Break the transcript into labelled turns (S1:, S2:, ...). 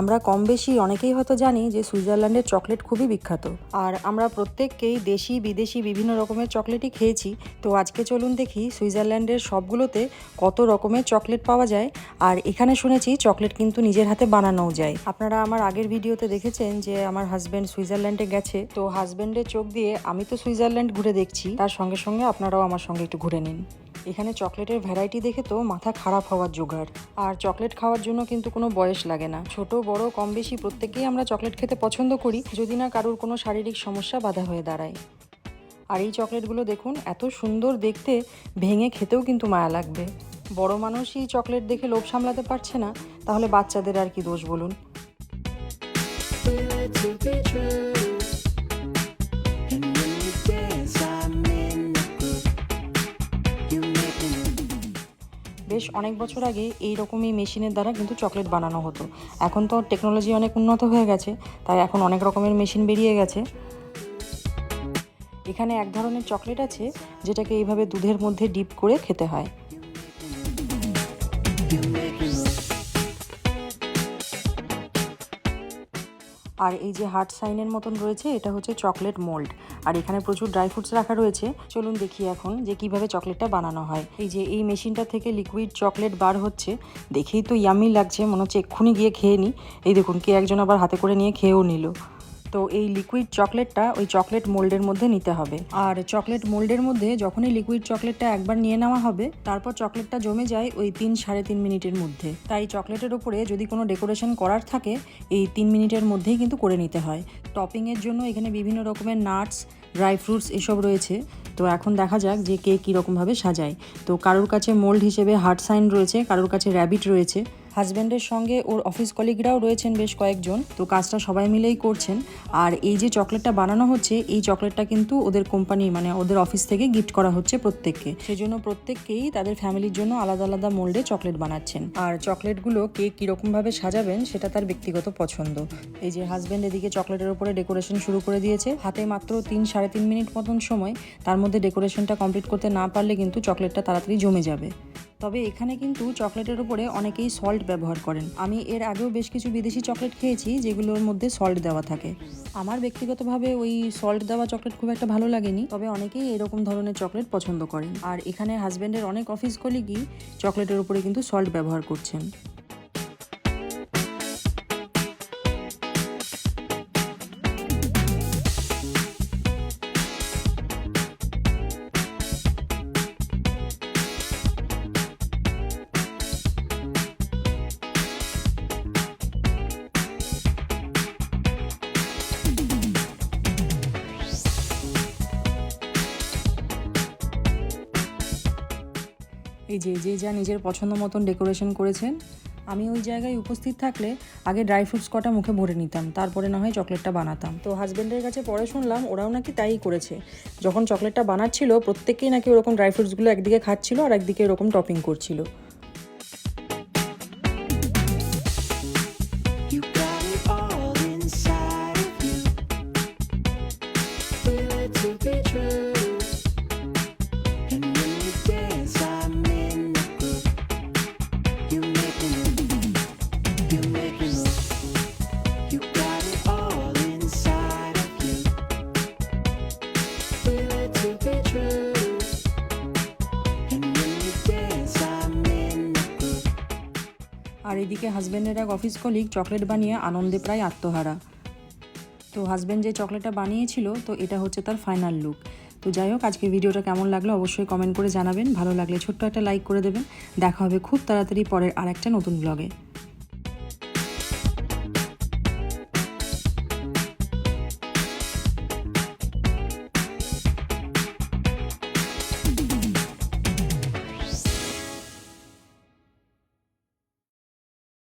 S1: আমরা কম বেশি অনেকেই হয়তো জানি যে সুইজারল্যান্ডের চকলেট খুবই বিখ্যাত, আর আমরা প্রত্যেককেই দেশি বিদেশি বিভিন্ন রকমের চকলেটই খেয়েছি। তো আজকে চলুন দেখি সুইজারল্যান্ডের সবগুলোতে কত রকমের চকলেট পাওয়া যায়। আর এখানে শুনেছি চকলেট কিন্তু নিজের হাতে বানানোও যায়। আপনারা আমার আগের ভিডিওতে দেখেছেন যে আমার হাজব্যান্ড সুইজারল্যান্ডে গেছে, তো হাজব্যান্ডের চোখ দিয়ে আমি তো সুইজারল্যান্ড ঘুরে দেখছি, তার সঙ্গে সঙ্গে আপনারাও আমার সঙ্গে একটু ঘুরে নিন। এখানে চকলেটের ভ্যারাইটি দেখে তো মাথা খারাপ হওয়ার জোগাড়। আর চকলেট খাওয়ার জন্য কিন্তু কোনো বয়স লাগে না, ছোট বড় কম বেশি প্রত্যেকেই আমরা চকলেট খেতে পছন্দ করি, যদি না কারোর কোনো শারীরিক সমস্যা বাধা হয়ে দাঁড়ায়। আর এই চকলেটগুলো দেখুন, এত সুন্দর দেখতে, ভেঙে খেতেও কিন্তু মায়া লাগবে। বড় মানুষই চকলেট দেখে লোভ সামলাতে পারছে না, তাহলে বাচ্চাদের আর কি দোষ বলুন। বেশ অনেক বছর আগে এই রকমই মেশিনের দ্বারা কিন্তু চকলেট বানানো হতো। এখন তো টেকনোলজি অনেক উন্নত হয়ে গেছে, তাই এখন অনেক রকমের মেশিন বেরিয়ে গেছে। এখানে এক ধরনের চকলেট আছে যেটাকে এইভাবে দুধের মধ্যে ডিপ করে খেতে হয়। আর এই যে হার্ট সাইনের মতন রয়েছে, এটা হচ্ছে চকলেট মোল্ড। আর এখানে প্রচুর ড্রাই ফ্রুটস রাখা রয়েছে। চলুন দেখি এখন যে কিভাবে চকলেটটা বানানো হয়। এই যে এই মেশিনটা থেকে লিকুইড চকলেট বার হচ্ছে, দেখেই তো ইয়ামি লাগছে, মনে হচ্ছে এক্ষুনি গিয়ে খেয়ে নিই। এই দেখুন, কে একজন আবার হাতে করে নিয়ে খেয়েও নিল। তো এই লিকুইড চকলেটটা ওই চকলেট মোল্ডের মধ্যে নিতে হবে। আর চকলেট মোল্ডের মধ্যে যখনই লিকুইড চকলেটটা একবার নিয়ে নেওয়া হবে, তারপর চকলেটটা জমে যায় ওই 3-3.5 মিনিটের মধ্যে। তাই চকলেটের ওপরে যদি কোনো ডেকোরেশন করার থাকে, এই 3 মিনিটের মধ্যেই কিন্তু করে নিতে হয়। টপিংয়ের জন্য এখানে বিভিন্ন রকমের নাটস, ড্রাই ফ্রুটস এসব রয়েছে। তো এখন দেখা যাক যে কে কীরকমভাবে সাজায়। তো কারোর কাছে মোল্ড হিসেবে হার্ট সাইন রয়েছে, কারোর কাছে র্যাবিট রয়েছে। হাজব্যান্ডের সঙ্গে ওর অফিস কলিগরাও রয়েছেন বেশ কয়েকজন। তো কাজটা সবাই মিলেই করছেন। আর এই যে চকলেটটা বানানো হচ্ছে, এই চকলেটটা কিন্তু ওদের কোম্পানি মানে ওদের অফিস থেকে গিফট করা হচ্ছে প্রত্যেককে। সেজন্য প্রত্যেককেই তাদের ফ্যামিলির জন্য আলাদা আলাদা মোল্ডে চকলেট বানাচ্ছেন। আর চকলেটগুলো কে কীরকমভাবে সাজাবেন সেটা তার ব্যক্তিগত পছন্দ। এই যে হাজব্যান্ড এদিকে চকলেটের উপরে ডেকোরেশন শুরু করে দিয়েছে। হাতে মাত্র 3-3.5 মিনিট মতন সময়, তার মধ্যে ডেকোরেশনটা কমপ্লিট করতে না পারলে কিন্তু চকলেটটা তাড়াতাড়ি জমে যাবে। তবে এখানে কিন্তু চকলেটের উপরে অনেকেই সল্ট ব্যবহার করেন। আমি এর আগেও বেশ কিছু বিদেশি চকলেট খেয়েছি যেগুলোর মধ্যে সল্ট দেওয়া থাকে। আমার ব্যক্তিগতভাবে ওই সল্ট দেওয়া চকলেট খুব একটা ভালো লাগেনি, তবে অনেকেই এরকম ধরনের চকলেট পছন্দ করেন। আর এখানে হাজব্যান্ডের অনেক অফিস কলিগই চকলেটের উপরে কিন্তু সল্ট ব্যবহার করছেন। এই যে যে যা নিজের পছন্দ মতন ডেকোরেশন করেছেন। আমি ওই জায়গায় উপস্থিত থাকলে আগে ড্রাই ফ্রুটস কটা মুখে ভরে নিতাম, তারপরে না হয় চকলেটটা বানাতাম। তো হাজব্যান্ডের কাছে পরে শুনলাম ওরাও নাকি তাই করেছে। যখন চকলেটটা বানাচ্ছিল প্রত্যেকেই নাকি ওরকম ড্রাই ফ্রুটসগুলো একদিকে খাচ্ছিল আর একদিকে ওরকম টপিং করছিল। আর এদিকে হাজব্যান্ডের এক অফিস কলিগ চকলেট বানিয়ে আনন্দে প্রায় আত্মহারা। তো হাজব্যান্ড যে চকলেটটা বানিয়েছিল, তো এটা হচ্ছে তার ফাইনাল লুক। তো যাই হোক, আজকে ভিডিওটা কেমন লাগলো অবশ্যই কমেন্ট করে জানাবেন। ভালো লাগলে ছোট্ট একটা লাইক করে দেবেন। দেখা হবে খুব তাড়াতাড়ি পরের আর একটা নতুন ব্লগে।